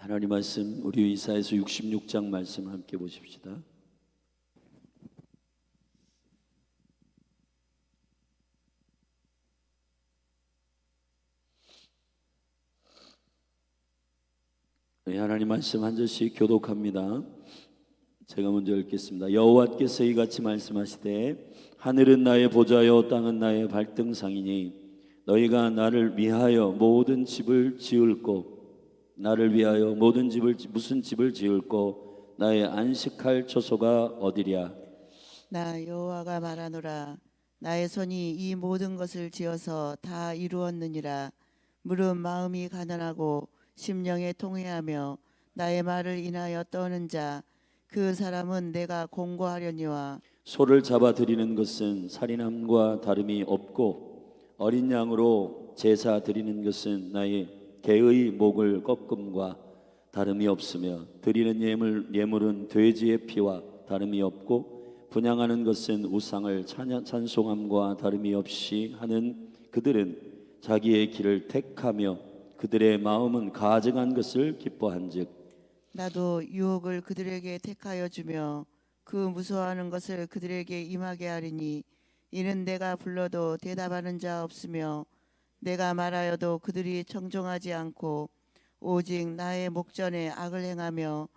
하나님 말씀 우리 이사야서 66장 말씀 함께 보십시다. 네, 하나님 말씀 한 절씩 교독합니다. 제가 먼저 읽겠습니다. 여호와께서 이같이 말씀하시되 하늘은 나의 보좌요 땅은 나의 발등상이니 너희가 나를 위하여 모든 집을 지을고 나를 위하여 모든 집을 무슨 집을 지을고 나의 안식할 처소가 어디랴. 나 여호와가 말하노라. 나의 손이 이 모든 것을 지어서 다 이루었느니라. 물은 마음이 가난하고 심령에 통회하며 나의 말을 인하여 떠는 자 그 사람은 내가 공고하려니와. 소를 잡아 드리는 것은 살인함과 다름이 없고 어린 양으로 제사 드리는 것은 나의 개의 목을 꺾음과 다름이 없으며 드리는 예물은 돼지의 피와 다름이 없고 분향하는 것은 우상을 찬송함과 다름이 없이 하는 그들은 자기의 길을 택하며 그들의 마음은 가증한 것을 기뻐한즉 나도 유혹을 그들에게 택하여 주며 그 무서워하는 것을 그들에게 임하게 하리니 이는 내가 불러도 대답하는 자 없으며 내가 말하여도 그들이 청종하지 않고 오직 나의 목전에 악을 행하며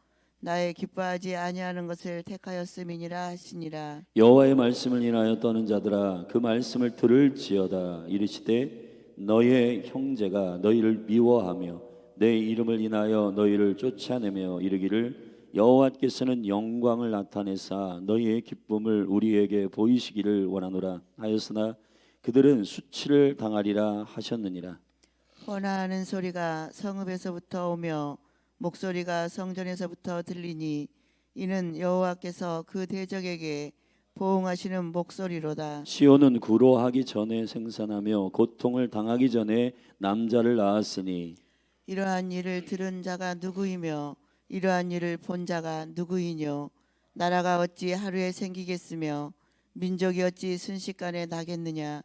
나의 기뻐하지 아니하는 것을 택하였음이니라 하시니라. 여호와의 말씀을 인하여 떠는 자들아 그 말씀을 들을지어다. 이르시되 너의 형제가 너희를 미워하며 내 이름을 인하여 너희를 쫓아내며 이르기를 여호와께서는 영광을 나타내사 너희의 기쁨을 우리에게 보이시기를 원하노라 하였으나 그들은 수치를 당하리라 하셨느니라. 헌화하는 소리가 성읍에서부터 오며 목소리가 성전에서부터 들리니 이는 여호와께서 그 대적에게 보응하시는 목소리로다. 시온은 구로하기 전에 생산하며 고통을 당하기 전에 남자를 낳았으니 이러한 일을 들은 자가 누구이며 이러한 일을 본 자가 누구이뇨. 나라가 어찌 하루에 생기겠으며 민족이 어찌 순식간에 나겠느냐.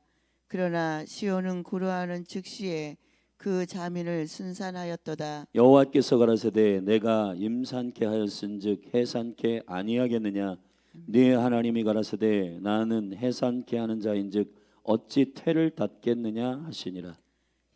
그러나 시온은 구로하는 즉시에 그 자민을 순산하였도다. 여호와께서 가라사대 내가 임산케 하였은즉 해산케 아니하겠느냐. 네 하나님이 가라사대 나는 해산케 하는 자인즉 어찌 태를 닫겠느냐 하시니라.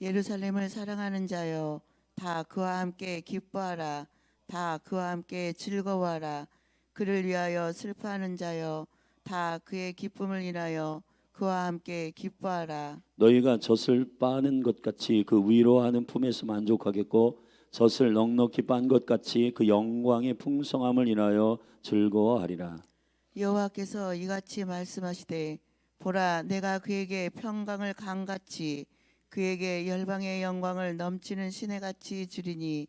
예루살렘을 사랑하는 자여 다 그와 함께 기뻐하라. 다 그와 함께 즐거워하라. 그를 위하여 슬퍼하는 자여 다 그의 기쁨을 인하여 그와 함께 기뻐하라. 너희가 젖을 빠는 것 같이 그 위로하는 품에서 만족하겠고 젖을 넉넉히 빤 것 같이 그 영광의 풍성함을 인하여 즐거워하리라. 여호와께서 이같이 말씀하시되 보라 내가 그에게 평강을 강같이 그에게 열방의 영광을 넘치는 시내같이 주리니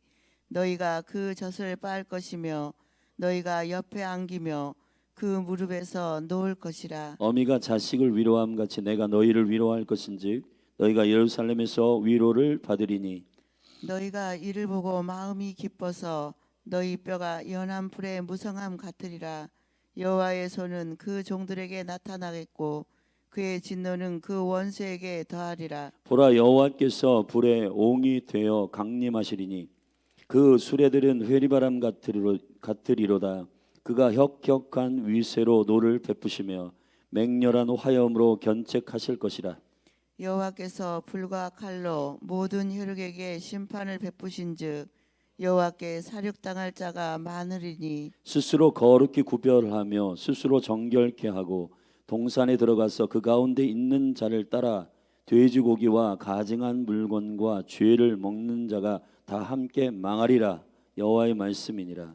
너희가 그 젖을 빨 것이며 너희가 옆에 안기며 그 무릎에서 놓을 것이라. 어미가 자식을 위로함 같이 내가 너희를 위로할 것인즉 너희가 예루살렘에서 위로를 받으리니 너희가 이를 보고 마음이 기뻐서 너희 뼈가 연한 불의 무성함 같으리라. 여호와의 손은 그 종들에게 나타나겠고 그의 진노는 그 원수에게 더하리라. 보라 여호와께서 불에 옹이 되어 강림하시리니 그 수레들은 회리바람 같으리로다. 그가 혁혁한 위세로 노를 베푸시며 맹렬한 화염으로 견책하실 것이라. 여호와께서 불과 칼로 모든 혈육에게 심판을 베푸신즉 여호와께 사륙당할 자가 많으리니 스스로 거룩히 구별하며 스스로 정결케 하고 동산에 들어가서 그 가운데 있는 자를 따라 돼지고기와 가증한 물건과 죄를 먹는 자가 다 함께 망하리라. 여호와의 말씀이니라.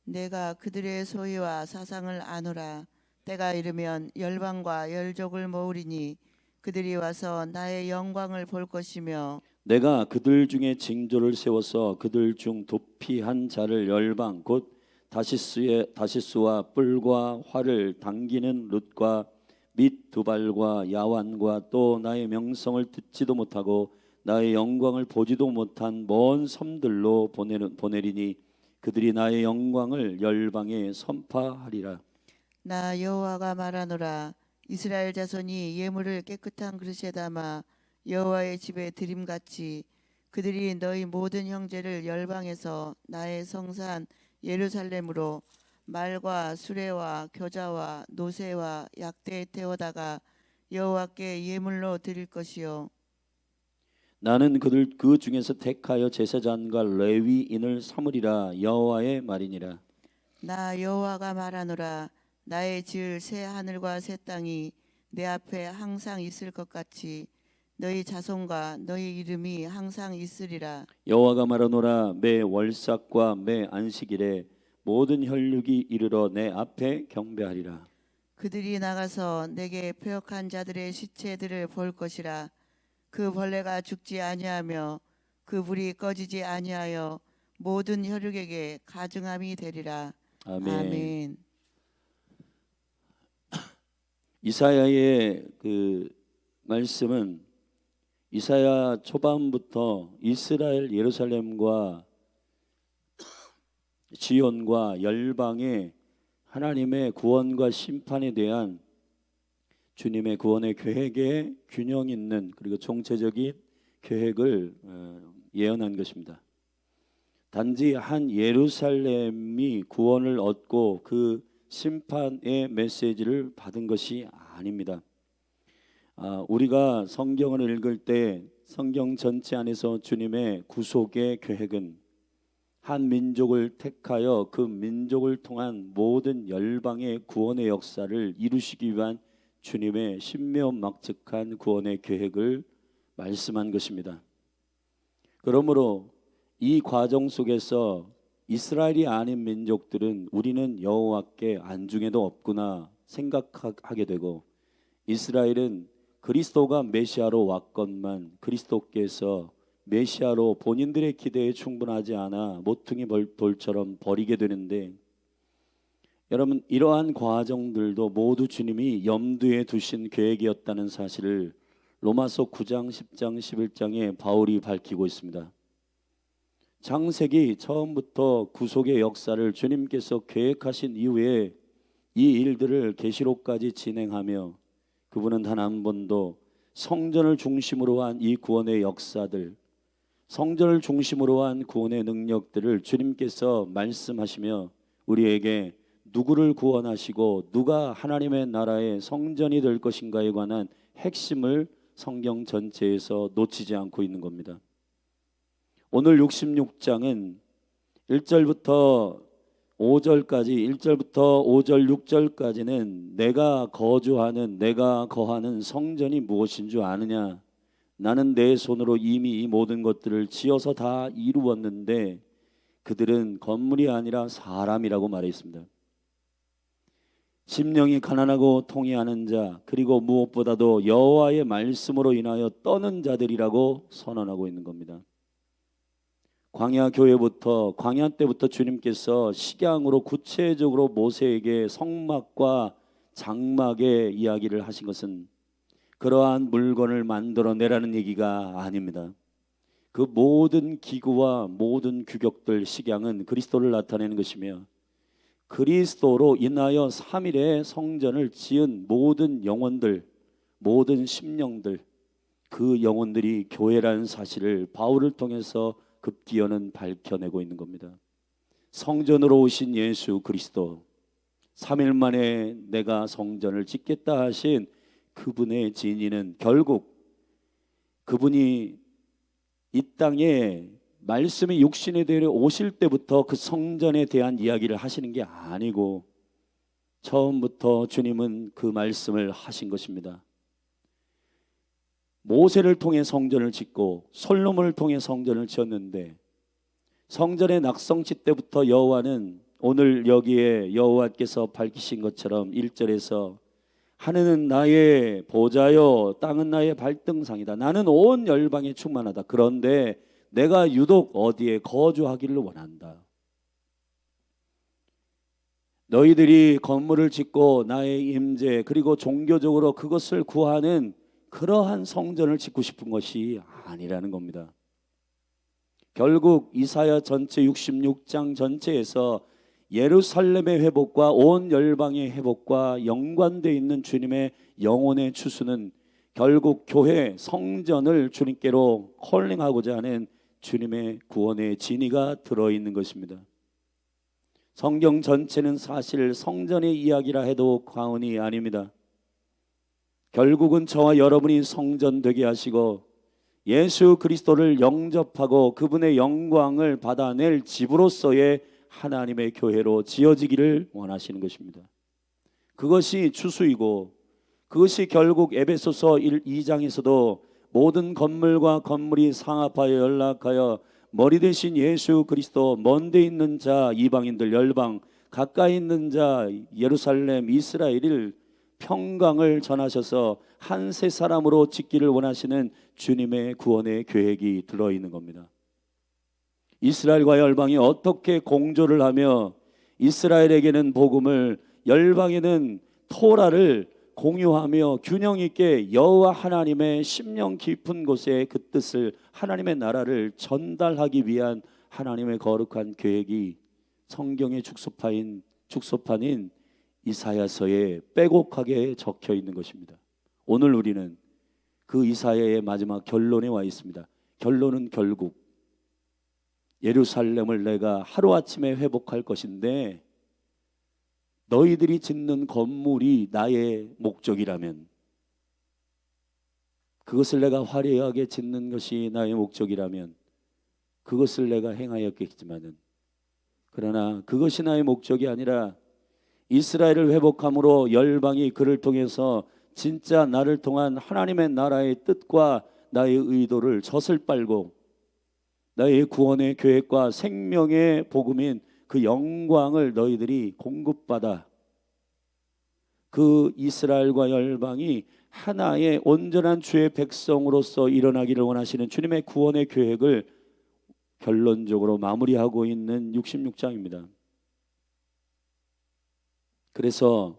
내가 그들의 소유와 사상을 아노라. 때가 이르면 열방과 열족을 모으리니 그들이 와서 나의 영광을 볼 것이며 내가 그들 중에 징조를 세워서 그들 중 도피한 자를 열방 곧 다시스와 뿔과 활을 당기는 룻과 및 두발과 야완과 또 나의 명성을 듣지도 못하고 나의 영광을 보지도 못한 먼 섬들로 보내리니 그들이 나의 영광을 열방에 선파하리라. 나 여호와가 말하노라. 이스라엘 자손이 예물을 깨끗한 그릇에 담아 여호와의 집에 드림같이 그들이 너희 모든 형제를 열방에서 나의 성산 예루살렘으로 말과 수레와 겨자와 노새와 약대에 태워다가 여호와께 예물로 드릴 것이요 나는 그들 그 중에서 택하여 제사장과 레위인을 삼으리라. 여호와의 말이니라. 나 여호와가 말하노라. 나의 지을 새 하늘과 새 땅이 내 앞에 항상 있을 것 같이 너희 자손과 너희 이름이 항상 있으리라. 여호와가 말하노라. 매 월삭과 매 안식일에 모든 혈육이 이르러 내 앞에 경배하리라. 그들이 나가서 내게 패역한 자들의 시체들을 볼 것이라. 그 벌레가 죽지 아니하며 그 불이 꺼지지 아니하여 모든 혈육에게 가증함이 되리라. 아멘. 아멘. 이사야의 그 말씀은 이사야 초반부터 이스라엘 예루살렘과 지온과 열방의 하나님의 구원과 심판에 대한 주님의 구원의 계획에 균형 있는 그리고 총체적인 계획을 예언한 것입니다. 단지 한 예루살렘이 구원을 얻고 그 심판의 메시지를 받은 것이 아닙니다. 우리가 성경을 읽을 때 성경 전체 안에서 주님의 구속의 계획은 한 민족을 택하여 그 민족을 통한 모든 열방의 구원의 역사를 이루시기 위한 주님의 신묘막측한 구원의 계획을 말씀한 것입니다. 그러므로 이 과정 속에서 이스라엘이 아닌 민족들은 우리는 여호와께 안중에도 없구나 생각하게 되고, 이스라엘은 그리스도가 메시아로 왔건만 그리스도께서 메시아로 본인들의 기대에 충분하지 않아 모퉁이 돌처럼 버리게 되는데, 여러분 이러한 과정들도 모두 주님이 염두에 두신 계획이었다는 사실을 로마서 9장, 10장, 11장에 바울이 밝히고 있습니다. 창세기 처음부터 구속의 역사를 주님께서 계획하신 이후에 이 일들을 계시록까지 진행하며 그분은 단 한 번도 성전을 중심으로 한 이 구원의 역사들, 성전을 중심으로 한 구원의 능력들을 주님께서 말씀하시며 우리에게 누구를 구원하시고 누가 하나님의 나라의 성전이 될 것인가에 관한 핵심을 성경 전체에서 놓치지 않고 있는 겁니다. 오늘 66장은 1절부터 5절까지 1절부터 5절 6절까지는 내가 거주하는 내가 거하는 성전이 무엇인 줄 아느냐, 나는 내 손으로 이미 이 모든 것들을 지어서 다 이루었는데 그들은 건물이 아니라 사람이라고 말했습니다. 심령이 가난하고 통회하는 자, 그리고 무엇보다도 여호와의 말씀으로 인하여 떠는 자들이라고 선언하고 있는 겁니다. 광야 때부터 주님께서 식양으로 구체적으로 모세에게 성막과 장막의 이야기를 하신 것은 그러한 물건을 만들어내라는 얘기가 아닙니다. 그 모든 기구와 모든 규격들, 식양은 그리스도를 나타내는 것이며, 그리스도로 인하여 3일의 성전을 지은 모든 영혼들, 모든 심령들, 그 영혼들이 교회라는 사실을 바울을 통해서 급기어는 밝혀내고 있는 겁니다. 성전으로 오신 예수 그리스도, 3일 만에 내가 성전을 짓겠다 하신 그분의 진리는 결국 그분이 이 땅에 말씀이 육신에 대해 오실 때부터 그 성전에 대한 이야기를 하시는 게 아니고 처음부터 주님은 그 말씀을 하신 것입니다. 모세를 통해 성전을 짓고 솔로몬을 통해 성전을 지었는데, 성전의 낙성치 때부터 여호와는 오늘 여기에 여호와께서 밝히신 것처럼 1절에서 하늘은 나의 보좌요 땅은 나의 발등상이다. 나는 온 열방에 충만하다. 그런데 내가 유독 어디에 거주하기를 원한다. 너희들이 건물을 짓고 나의 임재 그리고 종교적으로 그것을 구하는 그러한 성전을 짓고 싶은 것이 아니라는 겁니다. 결국 이사야 전체 66장 전체에서 예루살렘의 회복과 온 열방의 회복과 연관되어 있는 주님의 영혼의 추수는 결국 교회 성전을 주님께로 콜링하고자 하는 주님의 구원의 진리가 들어있는 것입니다. 성경 전체는 사실 성전의 이야기라 해도 과언이 아닙니다. 결국은 저와 여러분이 성전 되게 하시고 예수 그리스도를 영접하고 그분의 영광을 받아낼 집으로서의 하나님의 교회로 지어지기를 원하시는 것입니다. 그것이 추수이고 그것이 결국 에베소서 2장에서도 모든 건물과 건물이 상합하여 연락하여 머리 대신 예수 그리스도, 먼데 있는 자 이방인들 열방, 가까이 있는 자 예루살렘 이스라엘을 평강을 전하셔서 한 세 사람으로 짓기를 원하시는 주님의 구원의 계획이 들어있는 겁니다. 이스라엘과 열방이 어떻게 공조를 하며 이스라엘에게는 복음을, 열방에는 토라를 공유하며 균형 있게 여호와 하나님의 심령 깊은 곳에 그 뜻을, 하나님의 나라를 전달하기 위한 하나님의 거룩한 계획이 성경의 축소판인 이사야서에 빼곡하게 적혀 있는 것입니다. 오늘 우리는 그 이사야의 마지막 결론에 와 있습니다. 결론은 결국 예루살렘을 내가 하루아침에 회복할 것인데 너희들이 짓는 건물이 나의 목적이라면, 그것을 내가 화려하게 짓는 것이 나의 목적이라면 그것을 내가 행하였겠지만은, 그러나 그것이 나의 목적이 아니라 이스라엘을 회복함으로 열방이 그를 통해서 진짜 나를 통한 하나님의 나라의 뜻과 나의 의도를 젖을 빨고 나의 구원의 계획과 생명의 복음인 그 영광을 너희들이 공급받아 그 이스라엘과 열방이 하나의 온전한 주의 백성으로서 일어나기를 원하시는 주님의 구원의 계획을 결론적으로 마무리하고 있는 66장입니다. 그래서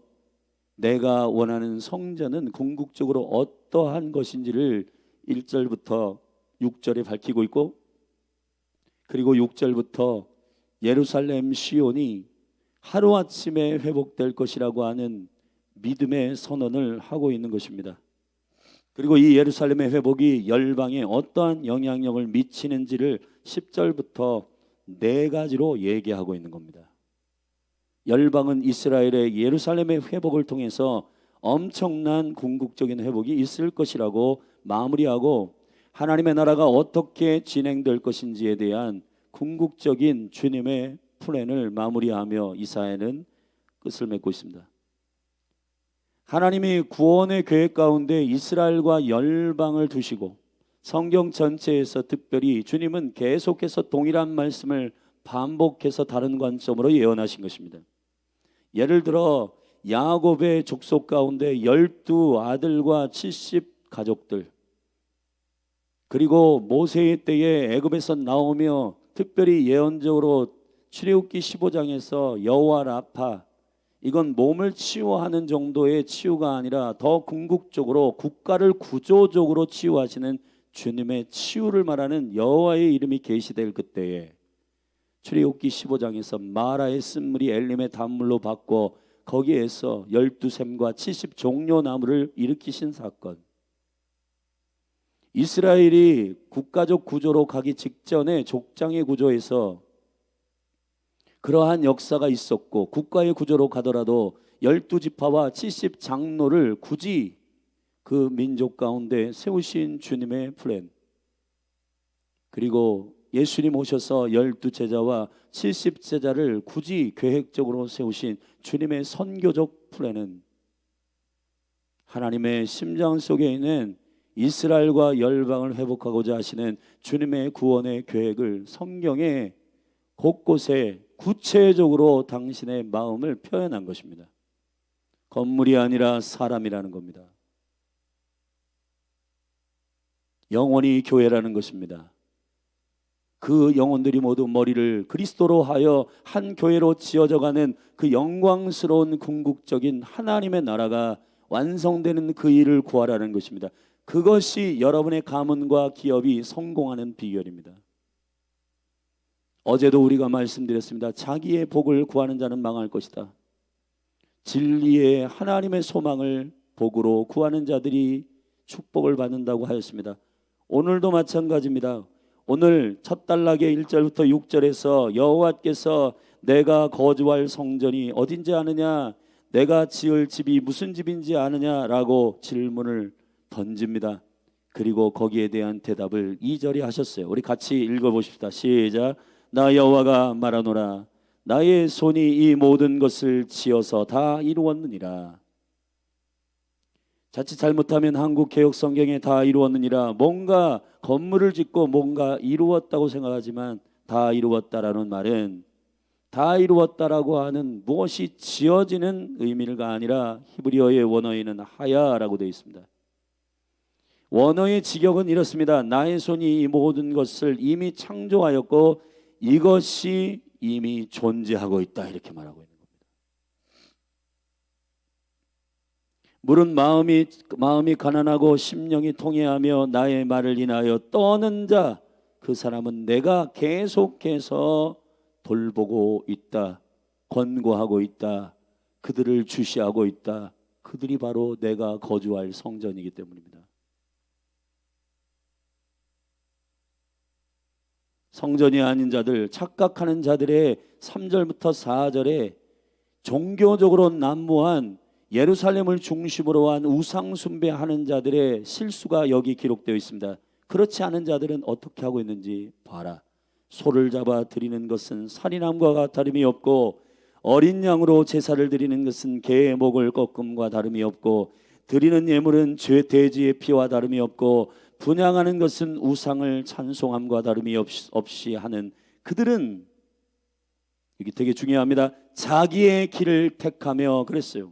내가 원하는 성전은 궁극적으로 어떠한 것인지를 1절부터 6절에 밝히고 있고, 그리고 6절부터 예루살렘 시온이 하루아침에 회복될 것이라고 하는 믿음의 선언을 하고 있는 것입니다. 그리고 이 예루살렘의 회복이 열방에 어떠한 영향력을 미치는지를 10절부터 4가지로 얘기하고 있는 겁니다. 열방은 이스라엘의 예루살렘의 회복을 통해서 엄청난 궁극적인 회복이 있을 것이라고 마무리하고, 하나님의 나라가 어떻게 진행될 것인지에 대한 궁극적인 주님의 플랜을 마무리하며 이사야는 끝을 맺고 있습니다. 하나님이 구원의 계획 가운데 이스라엘과 열방을 두시고 성경 전체에서 특별히 주님은 계속해서 동일한 말씀을 반복해서 다른 관점으로 예언하신 것입니다. 예를 들어 야곱의 족속 가운데 12 아들과 70 가족들, 그리고 모세의 때에 애굽에서 나오며 특별히 예언적으로 출애굽기 15장에서 여호와 라파, 이건 몸을 치유하는 정도의 치유가 아니라 더 궁극적으로 국가를 구조적으로 치유하시는 주님의 치유를 말하는 여호와의 이름이 계시될 그때에 출애굽기 15장에서 마라의 쓴물이 엘림의 단물로 바꿔 거기에서 12샘과 70 종려나무를 일으키신 사건, 이스라엘이 국가적 구조로 가기 직전에 족장의 구조에서 그러한 역사가 있었고, 국가의 구조로 가더라도 12지파와 70 장로를 굳이 그 민족 가운데 세우신 주님의 플랜, 그리고 예수님 오셔서 12제자와 70제자를 굳이 계획적으로 세우신 주님의 선교적 플랜은 하나님의 심장 속에 있는 이스라엘과 열방을 회복하고자 하시는 주님의 구원의 계획을 성경에 곳곳에 구체적으로 당신의 마음을 표현한 것입니다. 건물이 아니라 사람이라는 겁니다. 영혼이 교회라는 것입니다. 그 영혼들이 모두 머리를 그리스도로 하여 한 교회로 지어져가는 그 영광스러운 궁극적인 하나님의 나라가 완성되는 그 일을 구하라는 것입니다. 그것이 여러분의 가문과 기업이 성공하는 비결입니다. 어제도 우리가 말씀드렸습니다. 자기의 복을 구하는 자는 망할 것이다. 진리의 하나님의 소망을 복으로 구하는 자들이 축복을 받는다고 하였습니다. 오늘도 마찬가지입니다. 오늘 첫 단락의 1절부터 6절에서 여호와께서 내가 거주할 성전이 어딘지 아느냐, 내가 지을 집이 무슨 집인지 아느냐라고 질문을 던집니다. 그리고 거기에 대한 대답을 2절에 하셨어요. 우리 같이 읽어보십시다. 시작. 나 여호와가 말하노라. 나의 손이 이 모든 것을 지어서 다 이루었느니라. 자칫 잘못하면 한국 개혁 성경에 다 이루었느니라, 뭔가 건물을 짓고 뭔가 이루었다고 생각하지만 다 이루었다라는 말은 다 이루었다라고 하는 무엇이 지어지는 의미가 아니라 히브리어의 원어에는 하야라고 되어 있습니다. 원어의 직역은 이렇습니다. 나의 손이 이 모든 것을 이미 창조하였고 이것이 이미 존재하고 있다, 이렇게 말하고 있는 겁니다. 물은 마음이 가난하고 심령이 통회하며 나의 말을 인하여 떠는 자, 그 사람은 내가 계속해서 돌보고 있다, 권고하고 있다, 그들을 주시하고 있다. 그들이 바로 내가 거주할 성전이기 때문입니다. 성전이 아닌 자들, 착각하는 자들의 3절부터 4절에 종교적으로 난무한 예루살렘을 중심으로 한 우상 숭배하는 자들의 실수가 여기 기록되어 있습니다. 그렇지 않은 자들은 어떻게 하고 있는지 봐라. 소를 잡아 드리는 것은 살인함과 다름이 없고 어린 양으로 제사를 드리는 것은 개의 목을 꺾음과 다름이 없고 드리는 예물은 돼지의 피와 다름이 없고 분향하는 것은 우상을 찬송함과 다름이 없이 하는 그들은, 이게 되게 중요합니다. 자기의 길을 택하며 그랬어요.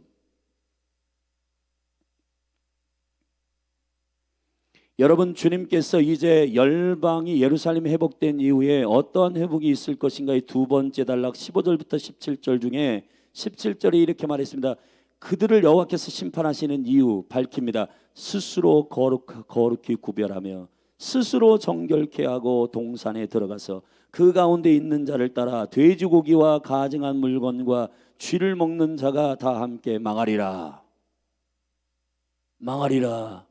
여러분, 주님께서 이제 열방이 예루살렘 회복된 이후에 어떤 회복이 있을 것인가의 두 번째 단락 15절부터 17절 중에 17절에 이렇게 말했습니다. 그들을 여호와께서 심판하시는 이유 밝힙니다. 스스로 거룩히 구별하며 스스로 정결케 하고 동산에 들어가서 그 가운데 있는 자를 따라 돼지고기와 가증한 물건과 쥐를 먹는 자가 다 함께 망하리라. 망하리라.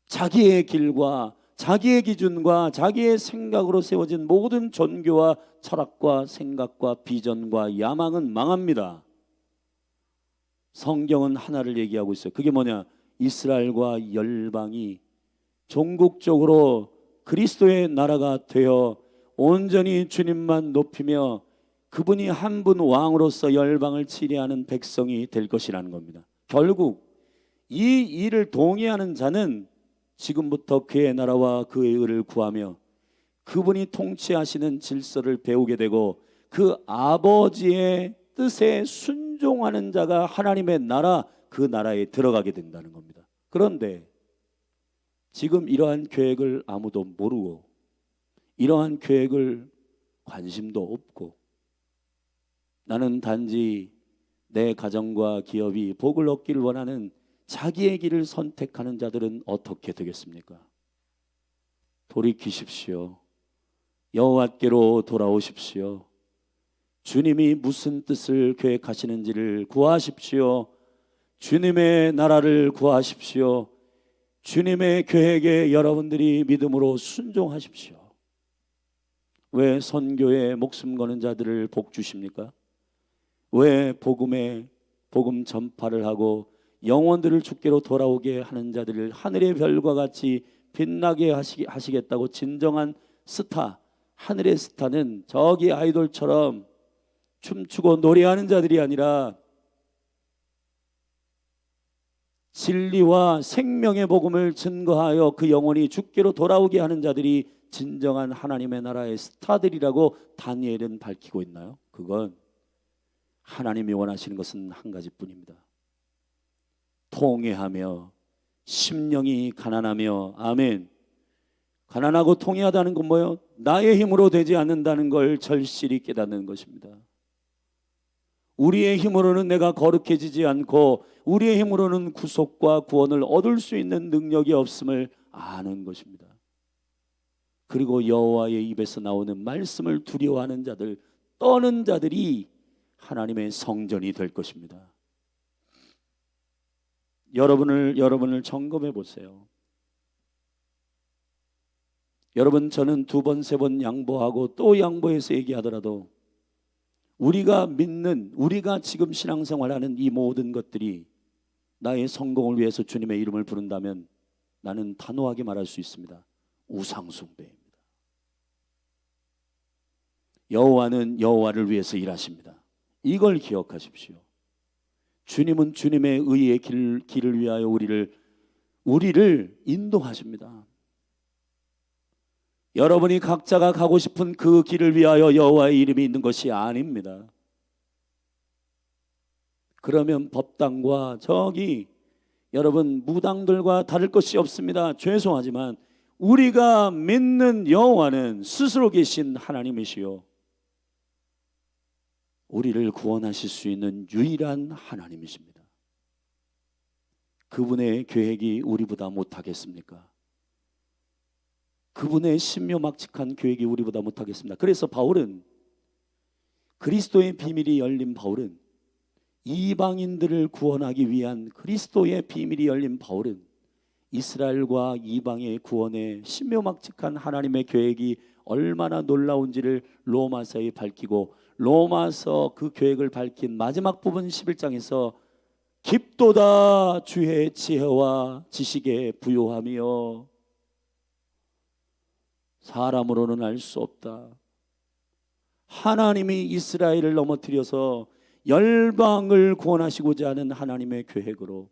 자기의 길과 자기의 기준과 자기의 생각으로 세워진 모든 종교와 철학과 생각과 비전과 야망은 망합니다. 성경은 하나를 얘기하고 있어요. 그게 뭐냐? 이스라엘과 열방이 종국적으로 그리스도의 나라가 되어 온전히 주님만 높이며 그분이 한 분 왕으로서 열방을 치리하는 백성이 될 것이라는 겁니다. 결국 이 일을 동의하는 자는 지금부터 그의 나라와 그의 의를 구하며 그분이 통치하시는 질서를 배우게 되고 그 아버지의 뜻에 순종하는 자가 하나님의 나라, 그 나라에 들어가게 된다는 겁니다. 그런데 지금 이러한 계획을 아무도 모르고 이러한 계획을 관심도 없고 나는 단지 내 가정과 기업이 복을 얻기를 원하는 자기의 길을 선택하는 자들은 어떻게 되겠습니까? 돌이키십시오. 여호와께로 돌아오십시오. 주님이 무슨 뜻을 계획하시는지를 구하십시오. 주님의 나라를 구하십시오. 주님의 계획에 여러분들이 믿음으로 순종하십시오. 왜 선교에 목숨 거는 자들을 복 주십니까? 왜 복음 전파를 하고 영혼들을 주께로 돌아오게 하는 자들을 하늘의 별과 같이 빛나게 하시겠다고 진정한 스타, 하늘의 스타는 저기 아이돌처럼 춤추고 노래하는 자들이 아니라 진리와 생명의 복음을 증거하여 그 영혼이 주께로 돌아오게 하는 자들이 진정한 하나님의 나라의 스타들이라고 다니엘은 밝히고 있나요? 그건 하나님이 원하시는 것은 한 가지뿐입니다. 통회하며 심령이 가난하며, 아멘. 가난하고 통회하다는 건 뭐예요? 나의 힘으로 되지 않는다는 걸 절실히 깨닫는 것입니다. 우리의 힘으로는 내가 거룩해지지 않고 우리의 힘으로는 구속과 구원을 얻을 수 있는 능력이 없음을 아는 것입니다. 그리고 여호와의 입에서 나오는 말씀을 두려워하는 자들, 떠는 자들이 하나님의 성전이 될 것입니다. 여러분을 점검해 보세요. 여러분, 저는 2번, 3번 양보하고 또 양보해서 얘기하더라도 우리가 믿는, 우리가 지금 신앙생활하는 이 모든 것들이 나의 성공을 위해서 주님의 이름을 부른다면 나는 단호하게 말할 수 있습니다. 우상숭배입니다. 여호와는 여호와를 위해서 일하십니다. 이걸 기억하십시오. 주님은 주님의 의의 길을 위하여 우리를 인도하십니다. 여러분이 각자가 가고 싶은 그 길을 위하여 여호와의 이름이 있는 것이 아닙니다. 그러면 법당과 저기 여러분 무당들과 다를 것이 없습니다. 죄송하지만 우리가 믿는 여호와는 스스로 계신 하나님이시요, 우리를 구원하실 수 있는 유일한 하나님이십니다. 그분의 계획이 우리보다 못하겠습니까? 그분의 신묘막측한 계획이 우리보다 못하겠습니다. 그래서 바울은, 그리스도의 비밀이 열린 바울은, 이방인들을 구원하기 위한 그리스도의 비밀이 열린 바울은 이스라엘과 이방의 구원에 신묘막측한 하나님의 계획이 얼마나 놀라운지를 로마서에 밝히고, 로마서 그 계획을 밝힌 마지막 부분 11장에서 깊도다 주의 지혜와 지식에 부요하며 사람으로는 알 수 없다. 하나님이 이스라엘을 넘어뜨려서 열방을 구원하시고자 하는 하나님의 계획으로,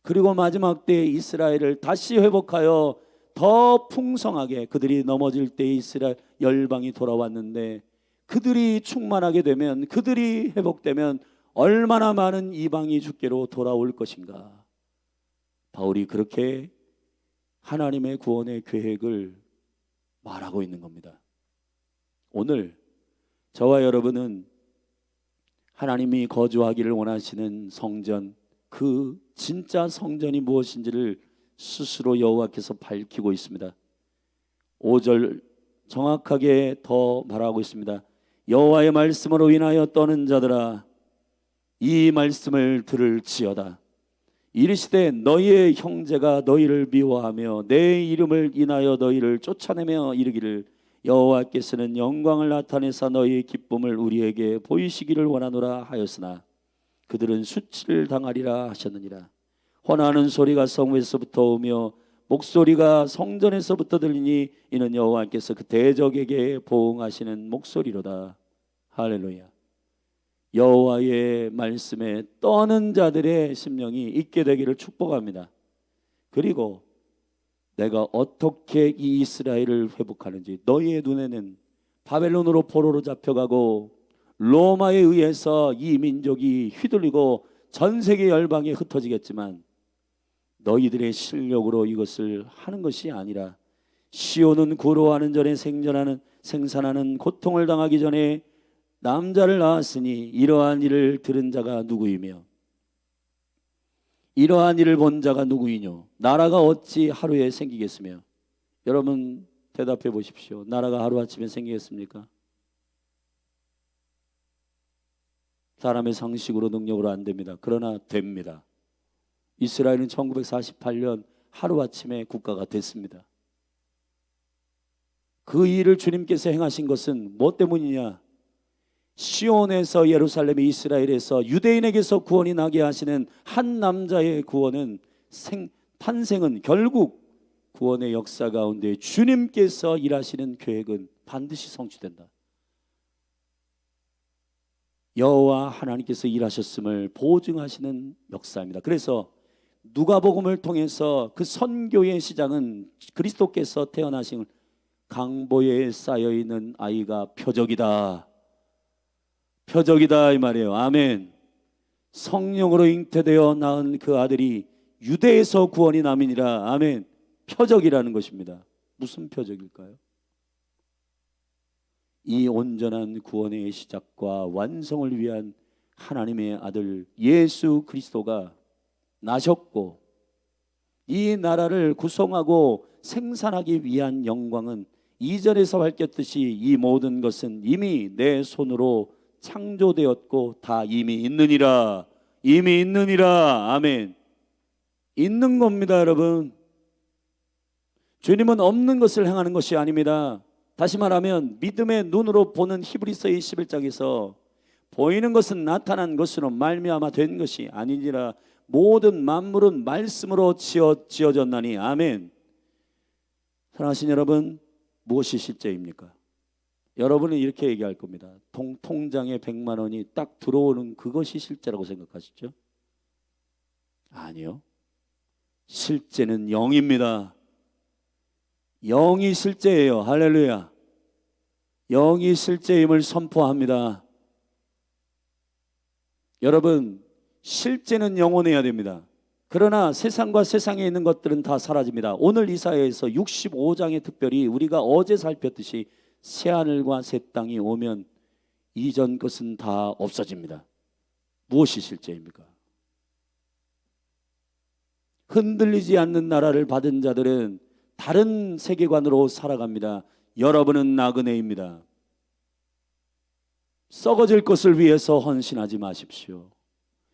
그리고 마지막 때에 이스라엘을 다시 회복하여 더 풍성하게, 그들이 넘어질 때 이스라엘 열방이 돌아왔는데 그들이 충만하게 되면, 그들이 회복되면 얼마나 많은 이방이 주께로 돌아올 것인가. 바울이 그렇게 하나님의 구원의 계획을 말하고 있는 겁니다. 오늘 저와 여러분은 하나님이 거주하기를 원하시는 성전, 그 진짜 성전이 무엇인지를 스스로 여호와께서 밝히고 있습니다. 5절 정확하게 더 말하고 있습니다. 여호와의 말씀으로 인하여 떠는 자들아, 이 말씀을 들을지어다. 이르시되 너희의 형제가 너희를 미워하며 내 이름을 인하여 너희를 쫓아내며 이르기를 여호와께서는 영광을 나타내사 너희의 기쁨을 우리에게 보이시기를 원하노라 하였으나 그들은 수치를 당하리라 하셨느니라. 헌하는 소리가 성에서부터 오며 목소리가 성전에서부터 들리니 이는 여호와께서 그 대적에게 보응하시는 목소리로다. 할렐루야. 여호와의 말씀에 떠는 자들의 심령이 있게 되기를 축복합니다. 그리고 내가 어떻게 이 이스라엘을 회복하는지, 너희의 눈에는 바벨론으로 포로로 잡혀가고 로마에 의해서 이 민족이 휘둘리고 전 세계 열방에 흩어지겠지만 너희들의 실력으로 이것을 하는 것이 아니라 시온은 구로하는 전에 생산하는 고통을 당하기 전에 남자를 낳았으니 이러한 일을 들은 자가 누구이며 이러한 일을 본 자가 누구이뇨? 나라가 어찌 하루에 생기겠으며? 여러분 대답해 보십시오. 나라가 하루아침에 생기겠습니까? 사람의 상식으로 능력으로 안 됩니다. 그러나 됩니다. 이스라엘은 1948년 하루아침에 국가가 됐습니다. 그 일을 주님께서 행하신 것은 뭐 때문이냐? 시온에서 예루살렘, 이스라엘에서 유대인에게서 구원이 나게 하시는 한 남자의 구원은 탄생은 결국 구원의 역사 가운데 주님께서 일하시는 계획은 반드시 성취된다. 여호와 하나님께서 일하셨음을 보증하시는 역사입니다. 그래서 누가복음을 통해서 그 선교의 시작은 그리스도께서 태어나신 강보에 쌓여있는 아이가 표적이다. 표적이다 이 말이에요. 아멘. 성령으로 잉태되어 낳은 그 아들이 유대에서 구원이 남이니라. 아멘. 표적이라는 것입니다. 무슨 표적일까요? 이 온전한 구원의 시작과 완성을 위한 하나님의 아들 예수 그리스도가 나셨고, 이 나라를 구성하고 생산하기 위한 영광은 이전에서 밝혔듯이 이 모든 것은 이미 내 손으로 창조되었고 다 이미 있느니라. 이미 있느니라. 아멘. 있는 겁니다, 여러분. 주님은 없는 것을 행하는 것이 아닙니다. 다시 말하면 믿음의 눈으로 보는 히브리서 11장에서 보이는 것은 나타난 것으로 말미암아 된 것이 아니니라. 모든 만물은 말씀으로 지어졌나니. 아멘. 사랑하신 여러분, 무엇이 실제입니까? 여러분은 이렇게 얘기할 겁니다. 통장에 100만 원이 딱 들어오는 그것이 실제라고 생각하시죠? 아니요. 실제는 영입니다. 영이 실제예요. 할렐루야. 영이 실제임을 선포합니다. 여러분, 실제는 영원해야 됩니다. 그러나 세상과 세상에 있는 것들은 다 사라집니다. 오늘 이사야에서 65장에 특별히 우리가 어제 살폈듯이 새하늘과 새 땅이 오면 이전 것은 다 없어집니다. 무엇이 실제입니까? 흔들리지 않는 나라를 받은 자들은 다른 세계관으로 살아갑니다. 여러분은 나그네입니다. 썩어질 것을 위해서 헌신하지 마십시오.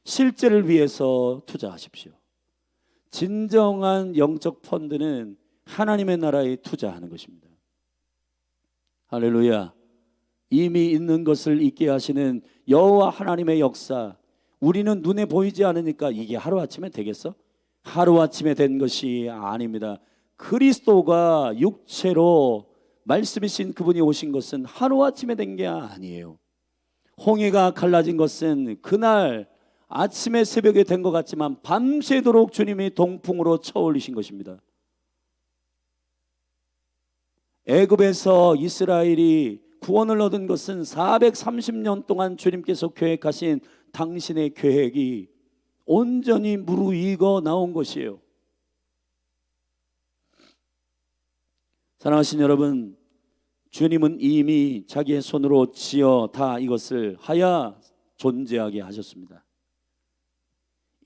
실제를 위해서 투자하십시오. 진정한 영적 펀드는 하나님의 나라에 투자하는 것입니다. 할렐루야. 이미 있는 것을 있게 하시는 여호와 하나님의 역사, 우리는 눈에 보이지 않으니까 이게 하루아침에 되겠어? 하루아침에 된 것이 아닙니다. 그리스도가 육체로 말씀이신 그분이 오신 것은 하루아침에 된 게 아니에요. 홍해가 갈라진 것은 그날 아침에 새벽에 된 것 같지만 밤새도록 주님이 동풍으로 쳐올리신 것입니다. 애굽에서 이스라엘이 구원을 얻은 것은 430년 동안 주님께서 계획하신 당신의 계획이 온전히 무르익어 나온 것이에요. 사랑하신 여러분, 주님은 이미 자기의 손으로 지어 다 이것을 하여 존재하게 하셨습니다.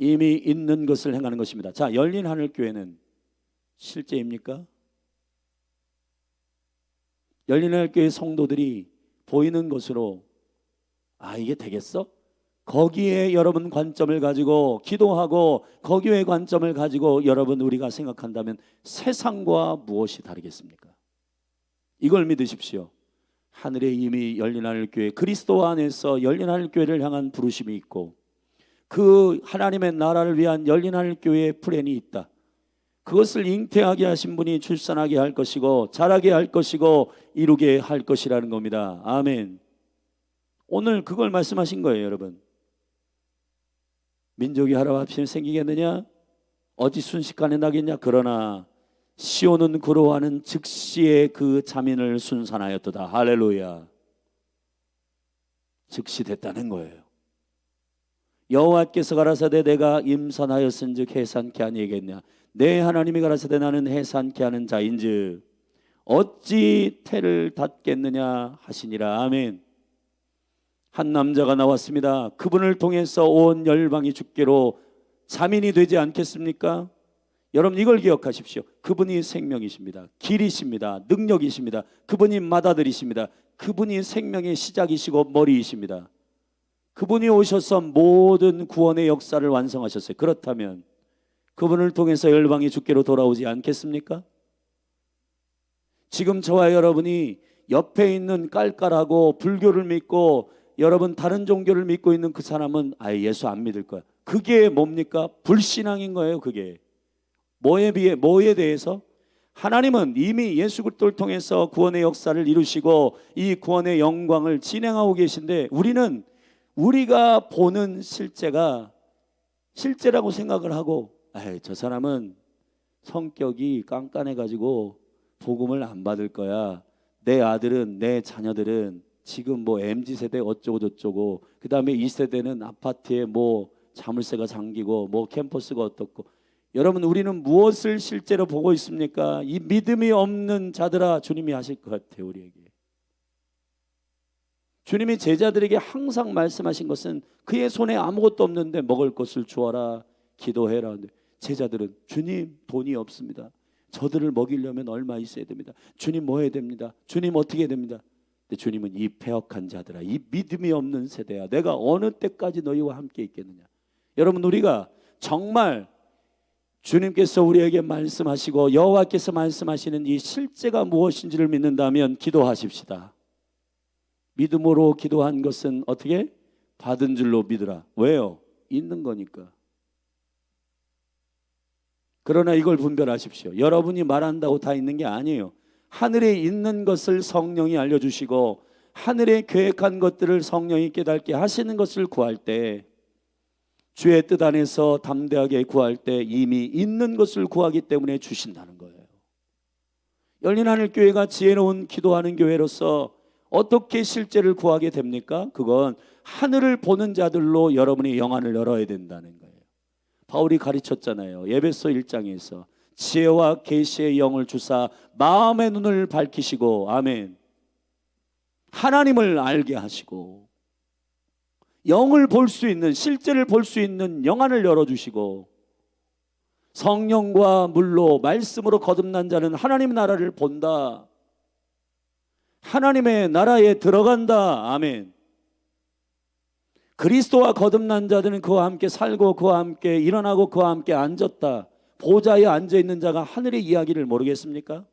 이미 있는 것을 행하는 것입니다. 자, 열린 하늘교회는 실제입니까? 열린 하늘교회 성도들이 보이는 것으로 이게 되겠어? 거기에 여러분 관점을 가지고 기도하고 거기에 관점을 가지고 여러분 우리가 생각한다면 세상과 무엇이 다르겠습니까? 이걸 믿으십시오. 하늘에 이미 열린 하늘교회, 그리스도 안에서 열린 하늘교회를 향한 부르심이 있고 그 하나님의 나라를 위한 열린 하늘교회의 플랜이 있다. 그것을 잉태하게 하신 분이 출산하게 할 것이고 자라게 할 것이고 이루게 할 것이라는 겁니다. 아멘. 오늘 그걸 말씀하신 거예요, 여러분. 민족이 하루아침에 생기겠느냐? 어찌 순식간에 나겠냐? 그러나 시온은 그로하는 즉시의 그 자민을 순산하였도다. 할렐루야. 즉시 됐다는 거예요. 여호와께서 가라사대 내가 임선하였은즉 해산케 아니겠냐? 내 하나님이 가라사대 나는 해산케 하는 자인즉 어찌 태를 닫겠느냐 하시니라. 아멘. 한 남자가 나왔습니다. 그분을 통해서 온 열방이 주께로 자민이 되지 않겠습니까? 여러분 이걸 기억하십시오. 그분이 생명이십니다. 길이십니다. 능력이십니다. 그분이 맏아들이십니다. 그분이 생명의 시작이시고 머리이십니다. 그분이 오셔서 모든 구원의 역사를 완성하셨어요. 그렇다면 그분을 통해서 열방이 주께로 돌아오지 않겠습니까? 지금 저와 여러분이 옆에 있는 깔깔하고 불교를 믿고 여러분 다른 종교를 믿고 있는 그 사람은 아예 예수 안 믿을 거야. 그게 뭡니까? 불신앙인 거예요. 그게 뭐에 대해서? 하나님은 이미 예수 그리스도를 통해서 구원의 역사를 이루시고 이 구원의 영광을 진행하고 계신데 우리는 우리가 보는 실제가 실제라고 생각을 하고 저 사람은 성격이 깐깐해가지고 복음을 안 받을 거야. 내 아들은 내 자녀들은 지금 뭐 MZ세대 어쩌고 저쩌고 그 다음에 이 세대는 아파트에 뭐 자물쇠가 잠기고 뭐 캠퍼스가 어떻고. 여러분 우리는 무엇을 실제로 보고 있습니까? 이 믿음이 없는 자들아 주님이 하실 것 같아요. 우리에게 주님이 제자들에게 항상 말씀하신 것은 그의 손에 아무것도 없는데 먹을 것을 주어라 기도해라. 제자들은 주님 돈이 없습니다. 저들을 먹이려면 얼마 있어야 됩니다. 주님 뭐 해야 됩니다. 주님 어떻게 해야 됩니다. 근데 주님은 이 패역한 자들아, 이 믿음이 없는 세대야, 내가 어느 때까지 너희와 함께 있겠느냐. 여러분 우리가 정말 주님께서 우리에게 말씀하시고 여호와께서 말씀하시는 이 실제가 무엇인지를 믿는다면 기도하십시다. 믿음으로 기도한 것은 어떻게? 받은 줄로 믿으라. 왜요? 있는 거니까. 그러나 이걸 분별하십시오. 여러분이 말한다고 다 있는 게 아니에요. 하늘에 있는 것을 성령이 알려주시고 하늘에 계획한 것들을 성령이 깨닫게 하시는 것을 구할 때, 주의 뜻 안에서 담대하게 구할 때 이미 있는 것을 구하기 때문에 주신다는 거예요. 열린 하늘 교회가 지혜로운 기도하는 교회로서 어떻게 실제를 구하게 됩니까? 그건 하늘을 보는 자들로 여러분이 영안을 열어야 된다는 거예요. 바울이 가르쳤잖아요. 에베소 1장에서 지혜와 계시의 영을 주사 마음의 눈을 밝히시고, 아멘, 하나님을 알게 하시고 영을 볼 수 있는, 실제를 볼 수 있는 영안을 열어주시고, 성령과 물로 말씀으로 거듭난 자는 하나님 나라를 본다, 하나님의 나라에 들어간다. 아멘. 그리스도와 거듭난 자들은 그와 함께 살고 그와 함께 일어나고 그와 함께 앉았다. 보좌에 앉아있는 자가 하늘의 이야기를 모르겠습니까?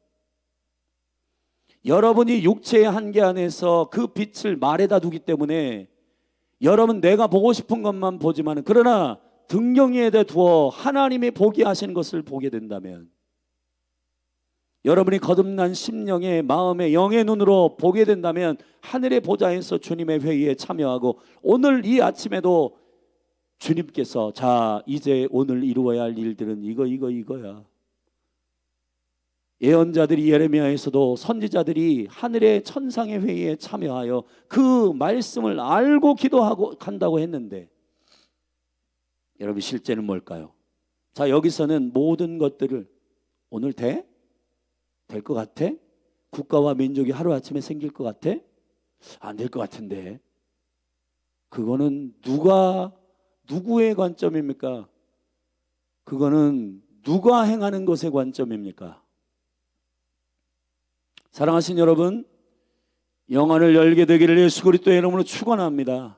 여러분이 육체의 한계 안에서 그 빛을 말에다 두기 때문에 여러분 내가 보고 싶은 것만 보지만, 그러나 등경에다 두어 하나님이 보게 하시는 것을 보게 된다면, 여러분이 거듭난 심령의 마음의 영의 눈으로 보게 된다면 하늘의 보좌에서 주님의 회의에 참여하고, 오늘 이 아침에도 주님께서 자 이제 오늘 이루어야 할 일들은 이거야. 예언자들이 예레미야에서도 선지자들이 하늘의 천상의 회의에 참여하여 그 말씀을 알고 기도하고 간다고 했는데, 여러분 실제는 뭘까요? 자, 여기서는 모든 것들을 오늘 될 것 같아? 국가와 민족이 하루아침에 생길 것 같아? 안 될 것 같은데. 그거는 누구의 관점입니까? 그거는 누가 행하는 것의 관점입니까? 사랑하신 여러분, 영안을 열게 되기를 예수 그리스도의 이름으로 축원합니다.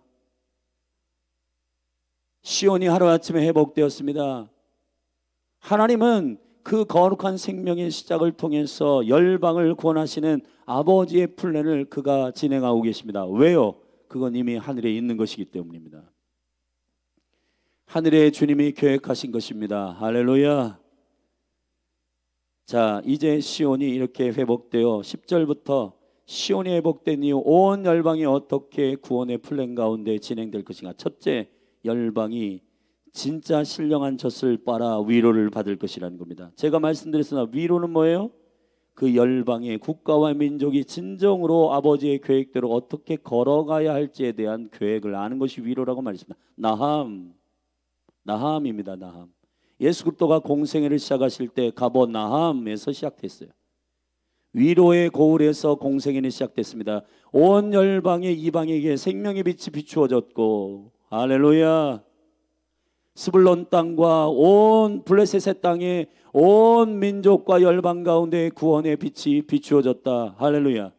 시온이 하루아침에 회복되었습니다. 하나님은 그 거룩한 생명의 시작을 통해서 열방을 구원하시는 아버지의 플랜을 그가 진행하고 계십니다. 왜요? 그건 이미 하늘에 있는 것이기 때문입니다. 하늘에 주님이 계획하신 것입니다. 할렐루야. 자, 이제 시온이 이렇게 회복되어 10절부터 시온이 회복된 이후 온 열방이 어떻게 구원의 플랜 가운데 진행될 것인가. 첫째, 열방이 진짜 신령한 젖을 빨아 위로를 받을 것이라는 겁니다. 제가 말씀드렸으나 위로는 뭐예요? 그 열방의 국가와 민족이 진정으로 아버지의 계획대로 어떻게 걸어가야 할지에 대한 계획을 아는 것이 위로라고 말했습니다. 나함입니다. 나함. 예수 그리스도가 공생애를 시작하실 때 가버나함에서 시작됐어요. 위로의 고을에서 공생애는 시작됐습니다. 온 열방의 이방에게 생명의 빛이 비추어졌고, 할렐루야. 스불론 땅과 온 블레셋의 땅에 온 민족과 열방 가운데 구원의 빛이 비추어졌다. 할렐루야.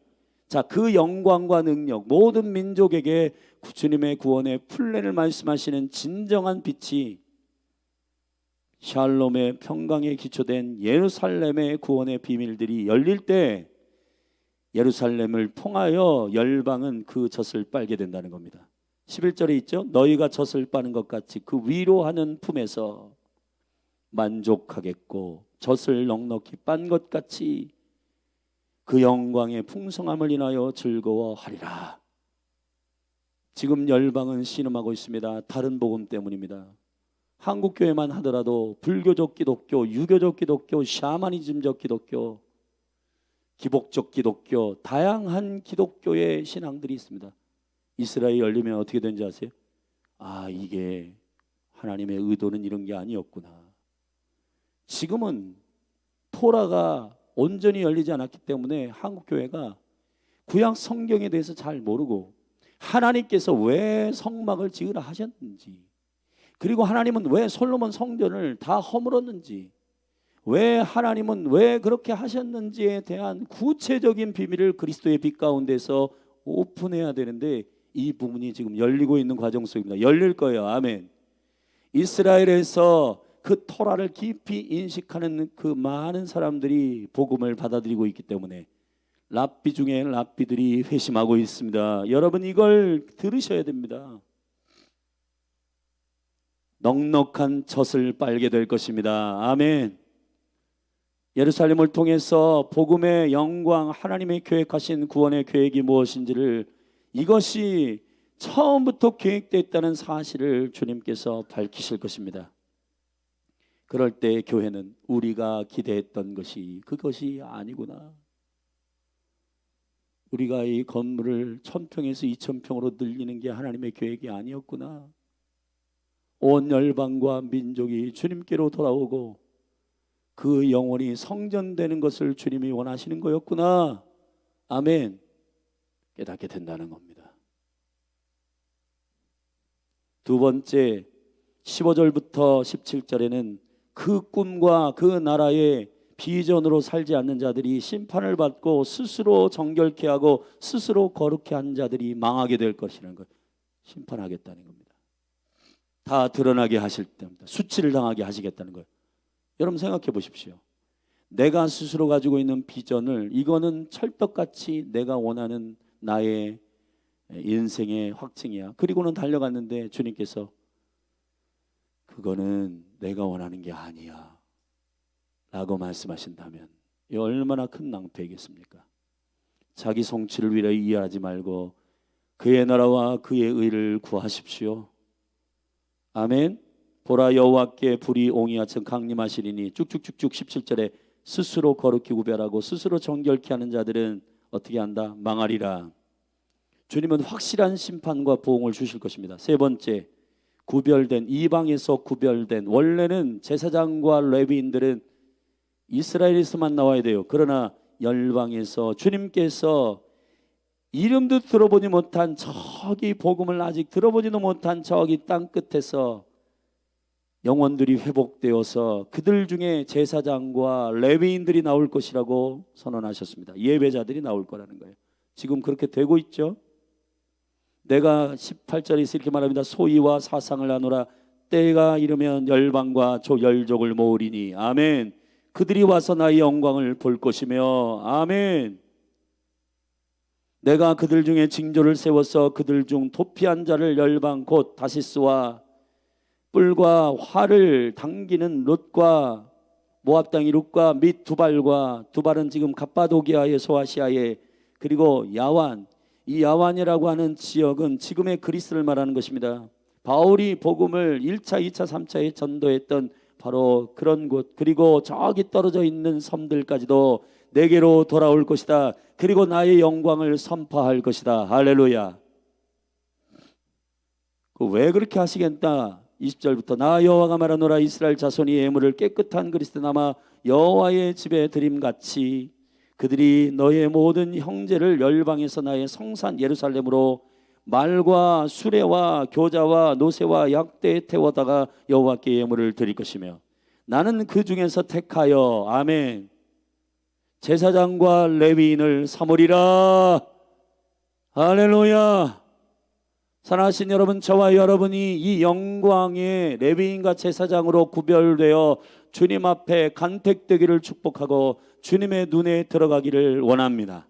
자, 그 영광과 능력, 모든 민족에게 주님의 구원의 플랜을 말씀하시는 진정한 빛이 샬롬의 평강에 기초된 예루살렘의 구원의 비밀들이 열릴 때 예루살렘을 통하여 열방은 그 젖을 빨게 된다는 겁니다. 11절에 있죠. 너희가 젖을 빠는 것 같이 그 위로하는 품에서 만족하겠고 젖을 넉넉히 빤 것 같이 그 영광의 풍성함을 인하여 즐거워하리라. 지금 열방은 신음하고 있습니다. 다른 복음 때문입니다. 한국교회만 하더라도 불교적 기독교, 유교적 기독교, 샤머니즘적 기독교, 기복적 기독교, 다양한 기독교의 신앙들이 있습니다. 이스라엘 열리면 어떻게 되는지 아세요? 아, 이게 하나님의 의도는 이런 게 아니었구나. 지금은 토라가 온전히 열리지 않았기 때문에 한국교회가 구약 성경에 대해서 잘 모르고 하나님께서 왜 성막을 지으라 하셨는지, 그리고 하나님은 왜 솔로몬 성전을 다 허물었는지, 왜 하나님은 왜 그렇게 하셨는지에 대한 구체적인 비밀을 그리스도의 빛 가운데서 오픈해야 되는데 이 부분이 지금 열리고 있는 과정 속입니다. 열릴 거예요. 아멘. 이스라엘에서 그 토라를 깊이 인식하는 그 많은 사람들이 복음을 받아들이고 있기 때문에 랍비 중에 랍비들이 회심하고 있습니다. 여러분 이걸 들으셔야 됩니다. 넉넉한 젖을 빨게 될 것입니다. 아멘. 예루살렘을 통해서 복음의 영광, 하나님의 계획하신 구원의 계획이 무엇인지를, 이것이 처음부터 계획되었다는 사실을 주님께서 밝히실 것입니다. 그럴 때 교회는 우리가 기대했던 것이 그것이 아니구나. 우리가 이 건물을 1000평에서 2000평으로 늘리는 게 하나님의 계획이 아니었구나. 온 열방과 민족이 주님께로 돌아오고 그 영혼이 성전되는 것을 주님이 원하시는 거였구나. 아멘. 깨닫게 된다는 겁니다. 두 번째, 15절부터 17절에는 그 꿈과 그 나라의 비전으로 살지 않는 자들이 심판을 받고 스스로 정결케 하고 스스로 거룩케 한 자들이 망하게 될 것이라는 것, 심판하겠다는 겁니다. 다 드러나게 하실 때입니다. 수치를 당하게 하시겠다는 거예요. 여러분 생각해 보십시오. 내가 스스로 가지고 있는 비전을, 이거는 찰떡같이 내가 원하는 나의 인생의 확증이야. 그리고는 달려갔는데 주님께서 그거는 내가 원하는 게 아니야 라고 말씀하신다면 이 얼마나 큰 낭패이겠습니까? 자기 성취를 위하여 이해하지 말고 그의 나라와 그의 의를 구하십시오. 아멘. 보라 여호와께 불이 옹이와처럼 강림하시리니 쭉쭉쭉쭉 17절에 스스로 거룩히 구별하고 스스로 정결케 하는 자들은 어떻게 한다? 망하리라. 주님은 확실한 심판과 보응을 주실 것입니다. 세 번째, 구별된, 이방에서 구별된, 원래는 제사장과 레위인들은 이스라엘에서만 나와야 돼요. 그러나 열방에서 주님께서 이름도 들어보지 못한 저기, 복음을 아직 들어보지도 못한 저기 땅 끝에서 영혼들이 회복되어서 그들 중에 제사장과 레위인들이 나올 것이라고 선언하셨습니다. 예배자들이 나올 거라는 거예요. 지금 그렇게 되고 있죠. 내가 18절에서 이렇게 말합니다. 소위와 사상을 나누라. 때가 이르면 열방과 열족을 모으리니. 아멘. 그들이 와서 나의 영광을 볼 것이며. 아멘. 내가 그들 중에 징조를 세워서 그들 중 도피한 자를 열방 곧 다시스와 뿔과 활을 당기는 롯과 모압 땅의 롯과 및 두발과, 두발은 지금 갑바도기아의 소아시아에, 그리고 야완, 이 야완이라고 하는 지역은 지금의 그리스를 말하는 것입니다. 바울이 복음을 1차, 2차, 3차에 전도했던 바로 그런 곳, 그리고 저기 떨어져 있는 섬들까지도 내게로 돌아올 것이다. 그리고 나의 영광을 선포할 것이다. 할렐루야. 왜 그렇게 하시겠다? 20절부터 나 여호와가 말하노라. 이스라엘 자손이 예물을 깨끗한 그리스도 남아 여호와의 집에 드림같이 그들이 너의 모든 형제를 열방에서 나의 성산 예루살렘으로 말과 수레와 교자와 노새와 약대에 태워다가 여호와께 예물을 드릴 것이며 나는 그 중에서 택하여, 아멘, 제사장과 레위인을 삼으리라. 할렐루야. 사랑하신 여러분, 저와 여러분이 이 영광의 레위인과 제사장으로 구별되어 주님 앞에 간택되기를 축복하고 주님의 눈에 들어가기를 원합니다.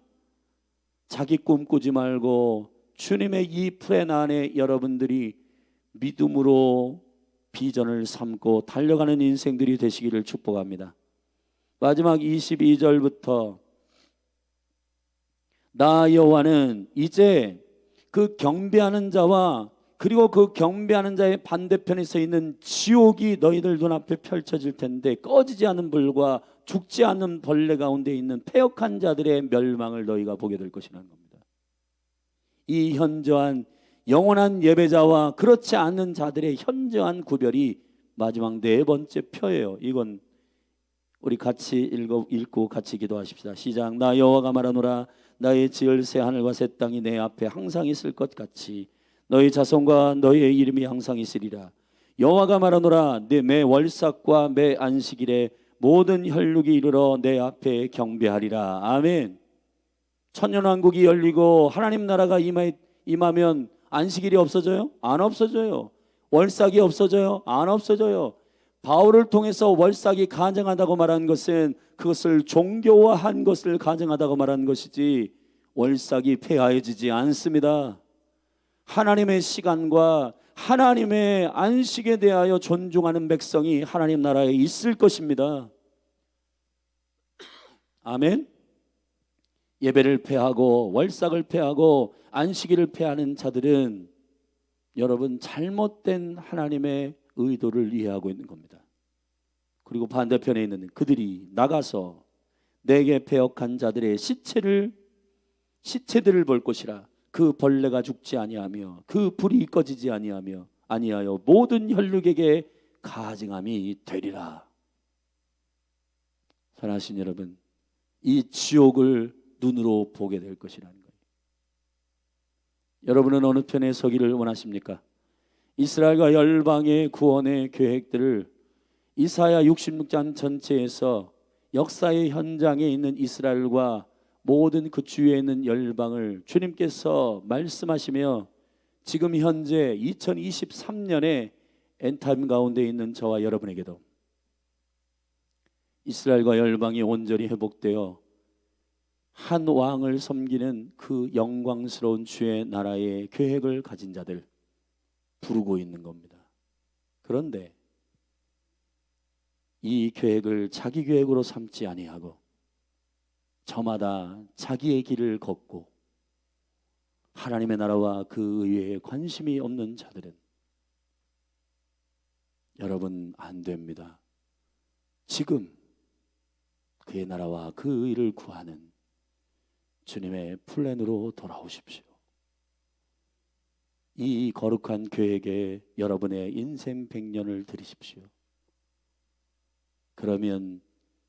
자기 꿈꾸지 말고 주님의 이 플랜 안에 여러분들이 믿음으로 비전을 삼고 달려가는 인생들이 되시기를 축복합니다. 마지막 22절부터 나 여호와는 이제 그 경배하는 자와 그리고 그 경배하는 자의 반대편에 서 있는 지옥이 너희들 눈앞에 펼쳐질 텐데 꺼지지 않는 불과 죽지 않는 벌레 가운데 있는 패역한 자들의 멸망을 너희가 보게 될 것이라는 겁니다. 이 현저한 영원한 예배자와 그렇지 않는 자들의 현저한 구별이 마지막 네 번째 표예요. 이건 우리 같이 읽고 같이 기도하십시다. 시작. 나 여호와가 말하노라. 나의 지을 새 하늘과 새 땅이 내 앞에 항상 있을 것 같이 너희 자손과 너희의 이름이 항상 있으리라. 여호와가 말하노라. 매 월삭과 매 안식일에 모든 혈육이 이르러 내 앞에 경배하리라. 아멘. 천년왕국이 열리고 하나님 나라가 임하면 안식일이 없어져요? 안 없어져요. 월삭이 없어져요? 안 없어져요. 바울을 통해서 월삭이 가증하다고 말한 것은 그것을 종교화한 것을 가증하다고 말한 것이지 월삭이 폐하여지지 않습니다. 하나님의 시간과 하나님의 안식에 대하여 존중하는 백성이 하나님 나라에 있을 것입니다. 아멘. 예배를 폐하고 월삭을 폐하고 안식일을 폐하는 자들은 여러분 잘못된 하나님의 의도를 이해하고 있는 겁니다. 그리고 반대편에 있는 그들이 나가서 내게 패역한 자들의 시체들을 볼 것이라. 그 벌레가 죽지 아니하며 그 불이 꺼지지 아니하여 모든 혈육에게 가증함이 되리라. 사랑하신 여러분, 이 지옥을 눈으로 보게 될 것이라는 거예요. 여러분은 어느 편에 서기를 원하십니까? 이스라엘과 열방의 구원의 계획들을 이사야 66장 전체에서 역사의 현장에 있는 이스라엘과 모든 그 주위에 있는 열방을 주님께서 말씀하시며 지금 현재 2023년에 엔타임 가운데 있는 저와 여러분에게도 이스라엘과 열방이 온전히 회복되어 한 왕을 섬기는 그 영광스러운 주의 나라의 계획을 가진 자들 부르고 있는 겁니다. 그런데 이 계획을 자기 계획으로 삼지 아니하고 저마다 자기의 길을 걷고 하나님의 나라와 그 의회에 관심이 없는 자들은 여러분 안 됩니다. 지금 그의 나라와 그 의를 구하는 주님의 플랜으로 돌아오십시오. 이 거룩한 계획에 여러분의 인생 100년을 드리십시오. 그러면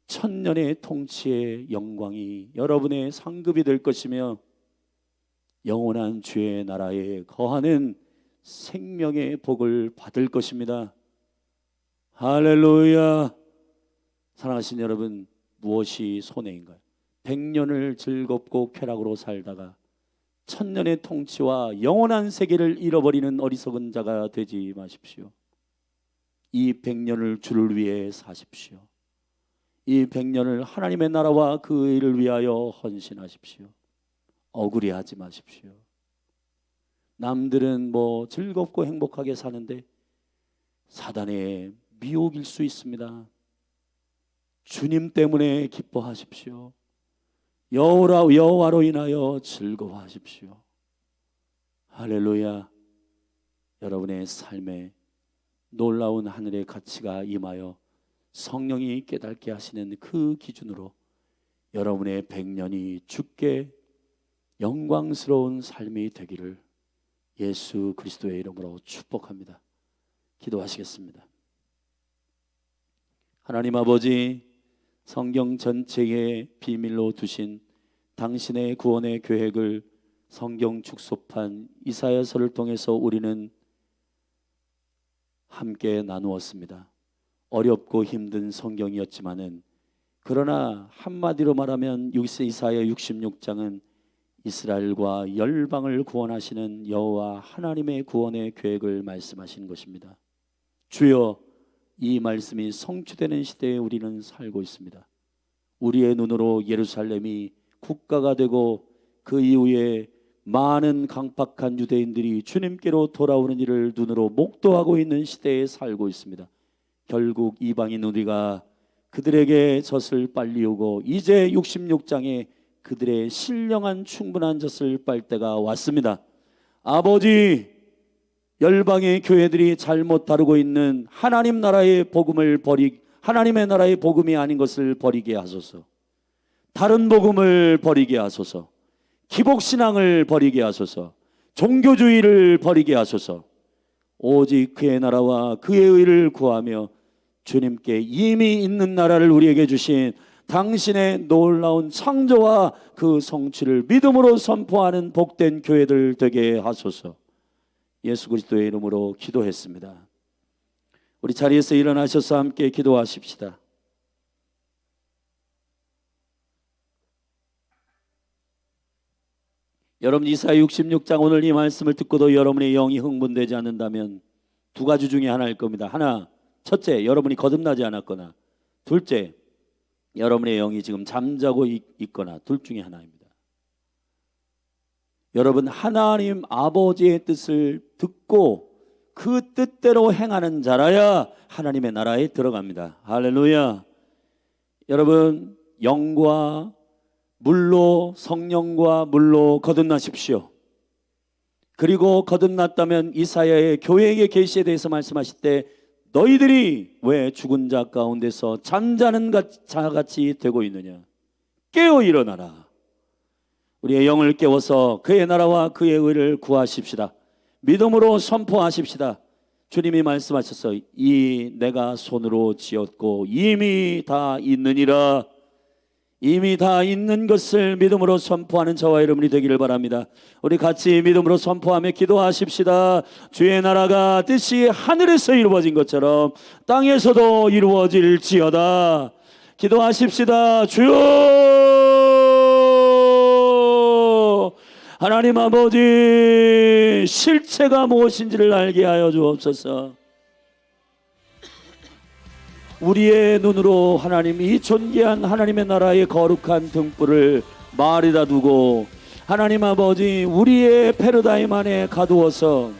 1000년의 통치의 영광이 여러분의 상급이 될 것이며 영원한 주의 나라에 거하는 생명의 복을 받을 것입니다. 할렐루야. 사랑하신 여러분, 무엇이 손해인가요? 100년을 즐겁고 쾌락으로 살다가 1000년의 통치와 영원한 세계를 잃어버리는 어리석은 자가 되지 마십시오. 이 100년을 주를 위해 사십시오. 이 100년을 하나님의 나라와 그 의를 위하여 헌신하십시오. 억울해하지 마십시오. 남들은 즐겁고 행복하게 사는데 사단의 미혹일 수 있습니다. 주님 때문에 기뻐하십시오. 여호와로 인하여 즐거워하십시오. 할렐루야. 여러분의 삶에 놀라운 하늘의 가치가 임하여 성령이 깨닫게 하시는 그 기준으로 여러분의 100년이 주께 영광스러운 삶이 되기를 예수 그리스도의 이름으로 축복합니다. 기도하시겠습니다. 하나님 아버지, 성경 전체에 비밀로 두신 당신의 구원의 계획을 성경 축소판 이사야서를 통해서 우리는 함께 나누었습니다. 어렵고 힘든 성경이었지만은 그러나 한마디로 말하면 이사야 66장은 이스라엘과 열방을 구원하시는 여호와 하나님의 구원의 계획을 말씀하신 것입니다. 주여, 이 말씀이 성취되는 시대에 우리는 살고 있습니다. 우리의 눈으로 예루살렘이 국가가 되고 그 이후에 많은 강팍한 유대인들이 주님께로 돌아오는 일을 눈으로 목도하고 있는 시대에 살고 있습니다. 결국 이방인 우리가 그들에게 젖을 빨리우고 이제 66장에 그들의 신령한 충분한 젖을 빨 때가 왔습니다. 아버지, 열방의 교회들이 잘못 다루고 있는 하나님 나라의 복음을 하나님의 나라의 복음이 아닌 것을 버리게 하소서. 다른 복음을 버리게 하소서. 기복신앙을 버리게 하소서. 종교주의를 버리게 하소서. 오직 그의 나라와 그의 의를 구하며 주님께 이미 있는 나라를 우리에게 주신 당신의 놀라운 창조와 그 성취를 믿음으로 선포하는 복된 교회들 되게 하소서. 예수 그리스도의 이름으로 기도했습니다. 우리 자리에서 일어나셔서 함께 기도하십시다. 여러분, 이사야 66장 오늘 이 말씀을 듣고도 여러분의 영이 흥분되지 않는다면 두 가지 중에 하나일 겁니다. 하나, 첫째, 여러분이 거듭나지 않았거나, 둘째, 여러분의 영이 지금 잠자고 있거나, 둘 중에 하나입니다. 여러분, 하나님 아버지의 뜻을 듣고 그 뜻대로 행하는 자라야 하나님의 나라에 들어갑니다. 할렐루야. 여러분, 영과 물로, 성령과 물로 거듭나십시오. 그리고 거듭났다면 이사야의 교회의 계시에 대해서 말씀하실 때 너희들이 왜 죽은 자 가운데서 잠자는 자같이 되고 있느냐. 깨어 일어나라. 우리의 영을 깨워서 그의 나라와 그의 의를 구하십시다. 믿음으로 선포하십시다. 주님이 말씀하셨어. 이 내가 손으로 지었고 이미 다 있느니라. 이미 다 있는 것을 믿음으로 선포하는 저와 여러분이 되기를 바랍니다. 우리 같이 믿음으로 선포하며 기도하십시다. 주의 나라가 뜻이 하늘에서 이루어진 것처럼 땅에서도 이루어질지어다. 기도하십시다. 주여, 하나님 아버지, 실체가 무엇인지를 알게 하여 주옵소서. 우리의 눈으로 하나님, 이 존귀한 하나님의 나라의 거룩한 등불을 말에다 두고 하나님 아버지, 우리의 패러다임 안에 가두어서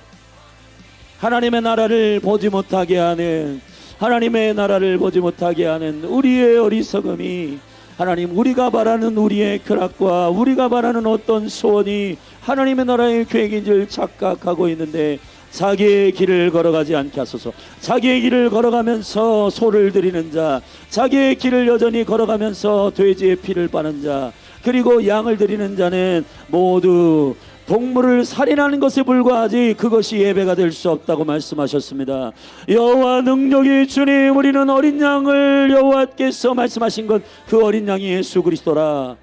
하나님의 나라를 보지 못하게 하는, 하나님의 나라를 보지 못하게 하는 우리의 어리석음이, 하나님, 우리가 바라는 우리의 쾌락과 우리가 바라는 어떤 소원이 하나님의 나라의 계획인지를 착각하고 있는데 자기의 길을 걸어가지 않게 하소서. 자기의 길을 걸어가면서 소를 드리는 자, 자기의 길을 여전히 걸어가면서 돼지의 피를 빠는 자, 그리고 양을 드리는 자는 모두 동물을 살인하는 것에 불과하지 그것이 예배가 될 수 없다고 말씀하셨습니다. 여호와 능력의 주님, 우리는 어린 양을, 여호와께서 말씀하신 것, 그 어린 양이 예수 그리스도라.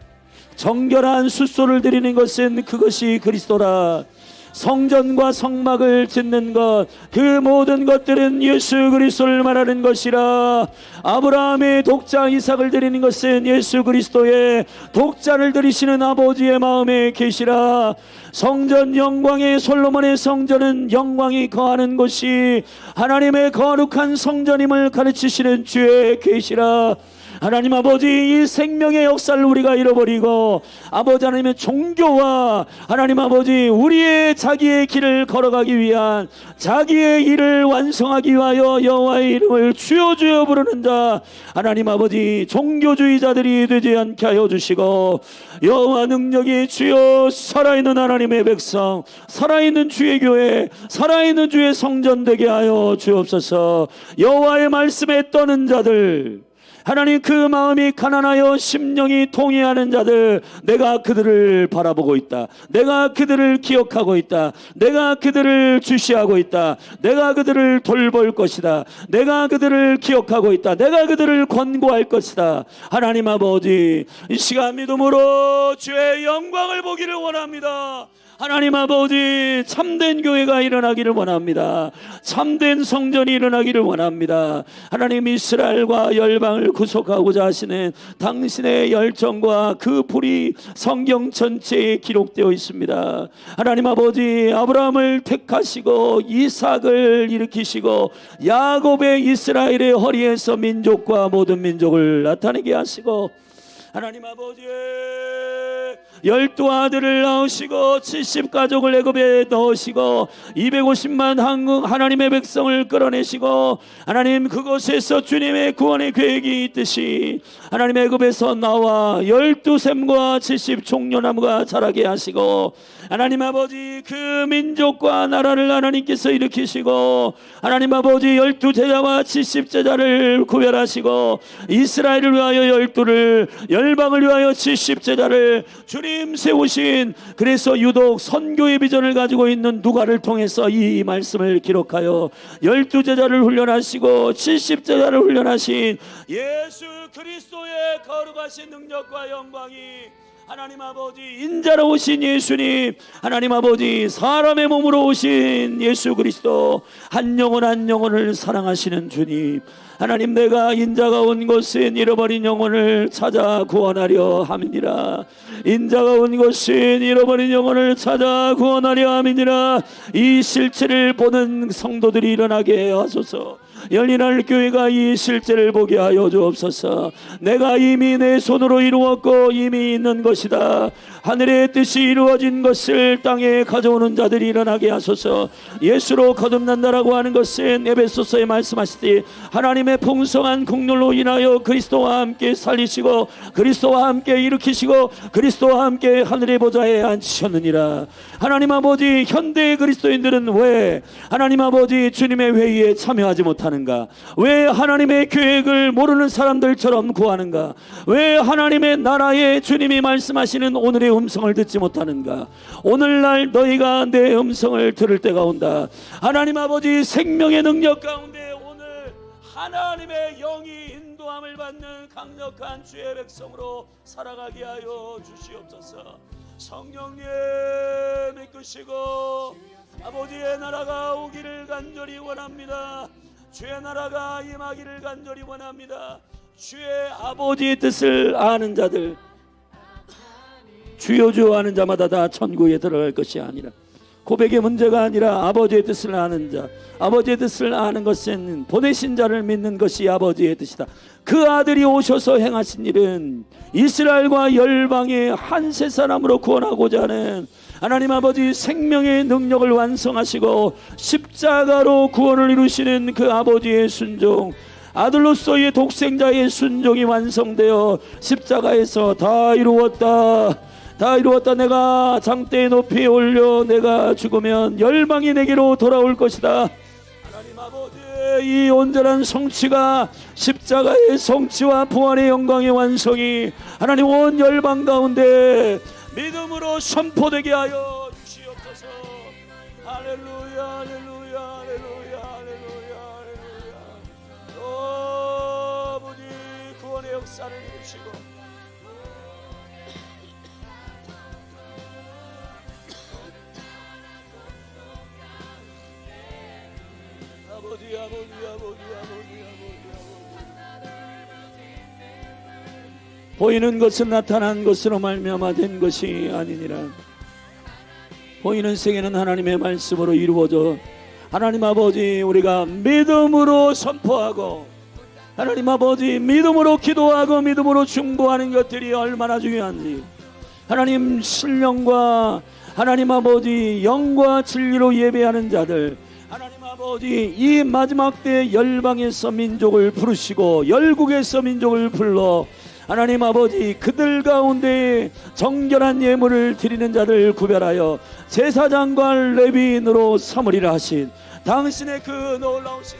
정결한 숫소를 드리는 것은 그것이 그리스도라. 성전과 성막을 짓는 것, 그 모든 것들은 예수 그리스도를 말하는 것이라. 아브라함의 독자 이삭을 드리는 것은 예수 그리스도의 독자를 드리시는 아버지의 마음에 계시라. 성전 영광의 솔로몬의 성전은 영광이 거하는 곳이 하나님의 거룩한 성전임을 가르치시는 주의 계시라. 하나님 아버지, 이 생명의 역사를 우리가 잃어버리고 아버지 하나님의 종교와 하나님 아버지 우리의 자기의 길을 걸어가기 위한, 자기의 일을 완성하기 위하여 여호와의 이름을 주여 주여 부르는 자, 하나님 아버지 종교주의자들이 되지 않게 하여 주시고, 여호와 능력이 주여 살아있는 하나님의 백성, 살아있는 주의 교회, 살아있는 주의 성전 되게 하여 주옵소서. 여호와의 말씀에 떠는 자들, 하나님, 그 마음이 가난하여 심령이 통회하는 자들, 내가 그들을 바라보고 있다. 내가 그들을 기억하고 있다. 내가 그들을 주시하고 있다. 내가 그들을 돌볼 것이다. 내가 그들을 기억하고 있다. 내가 그들을 권고할 것이다. 하나님 아버지, 이 시간 믿음으로 주의 영광을 보기를 원합니다. 하나님 아버지, 참된 교회가 일어나기를 원합니다. 참된 성전이 일어나기를 원합니다. 하나님, 이스라엘과 열방을 구속하고자 하시는 당신의 열정과 그 불이 성경 전체에 기록되어 있습니다. 하나님 아버지, 아브라함을 택하시고 이삭을 일으키시고 야곱의 이스라엘의 허리에서 민족과 모든 민족을 나타내게 하시고, 하나님 아버지, 12 아들을 낳으시고 70가족을 애굽에 넣으시고 250만 하나님의 백성을 끌어내시고, 하나님 그곳에서 주님의 구원의 계획이 있듯이 하나님 애굽에서 나와 12샘과 70 종려나무가 자라게 하시고, 하나님 아버지 그 민족과 나라를 하나님께서 일으키시고, 하나님 아버지 12제자와 70제자를 구별하시고, 이스라엘을 위하여 12를, 열방을 위하여 70제자를 주님 세우신, 그래서 유독 선교의 비전을 가지고 있는 누가를 통해서 이 말씀을 기록하여 12제자를 훈련하시고 70제자를 훈련하신 예수 그리스도의 거룩하신 능력과 영광이, 하나님 아버지 인자로 오신 예수님, 하나님 아버지 사람의 몸으로 오신 예수 그리스도, 한 영혼 한 영혼을 사랑하시는 주님, 하나님, 내가 인자가 온 곳은 잃어버린 영혼을 찾아 구원하려 함이니라. 인자가 온 곳은 잃어버린 영혼을 찾아 구원하려 함이니라. 이 실체를 보는 성도들이 일어나게 하소서. 열린할 교회가 이 실제를 보게 하여 주옵소서. 내가 이미 내 손으로 이루었고 이미 있는 것이다. 하늘의 뜻이 이루어진 것을 땅에 가져오는 자들이 일어나게 하소서. 예수로 거듭난다라고 하는 것은 에베소서에 말씀하시되 하나님의 풍성한 국률로 인하여 그리스도와 함께 살리시고 그리스도와 함께 일으키시고 그리스도와 함께 하늘의 보좌에 앉히셨느니라. 하나님 아버지, 현대의 그리스도인들은 왜 하나님 아버지 주님의 회의에 참여하지 못하는가? 왜 하나님의 계획을 모르는 사람들처럼 구하는가? 왜 하나님의 나라에 주님이 말씀하시는 오늘의 음성을 듣지 못하는가? 오늘날 너희가 내 음성을 들을 때가 온다. 하나님 아버지, 생명의 능력 가운데 오늘 하나님의 영이 인도함을 받는 강력한 주의 백성으로 살아가게 하여 주시옵소서. 성령님 이끄시고 아버지의 나라가 오기를 간절히 원합니다. 주의 나라가 임하기를 간절히 원합니다. 주의 아버지의 뜻을 아는 자들, 주여 주여 하는 자마다 다 천국에 들어갈 것이 아니라, 고백의 문제가 아니라 아버지의 뜻을 아는 자, 아버지의 뜻을 아는 것은 보내신 자를 믿는 것이 아버지의 뜻이다. 그 아들이 오셔서 행하신 일은 이스라엘과 열방의 한 세 사람으로 구원하고자 하는 하나님 아버지 생명의 능력을 완성하시고 십자가로 구원을 이루시는 그 아버지의 순종, 아들로서의 독생자의 순종이 완성되어 십자가에서 다 이루었다, 다 이루었다. 내가 장대의 높이에 올려 내가 죽으면 열방이 내게로 돌아올 것이다. 하나님 아버지, 이 온전한 성취가 십자가의 성취와 부활의 영광의 완성이 하나님 온 열방 가운데 믿음으로 선포되게 하여 주시옵소서. 할렐루야 할렐루야 할렐루야 할렐루야 할렐루야. 아버지 구원의 역사를 이루시고 아버지 아버지 아버지 아버지 보이는 것은 나타난 것으로 말미암아 된 것이 아니니라. 보이는 세계는 하나님의 말씀으로 이루어져 하나님 아버지 우리가 믿음으로 선포하고 하나님 아버지 믿음으로 기도하고 믿음으로 중보하는 것들이 얼마나 중요한지, 하나님 신령과 하나님 아버지 영과 진리로 예배하는 자들, 하나님 아버지 이 마지막 때 열방에서 민족을 부르시고 열국에서 민족을 불러 하나님 아버지 그들 가운데 정결한 예물을 드리는 자들 구별하여 제사장과 레위인으로 삼으리라 하신 당신의 그 놀라우신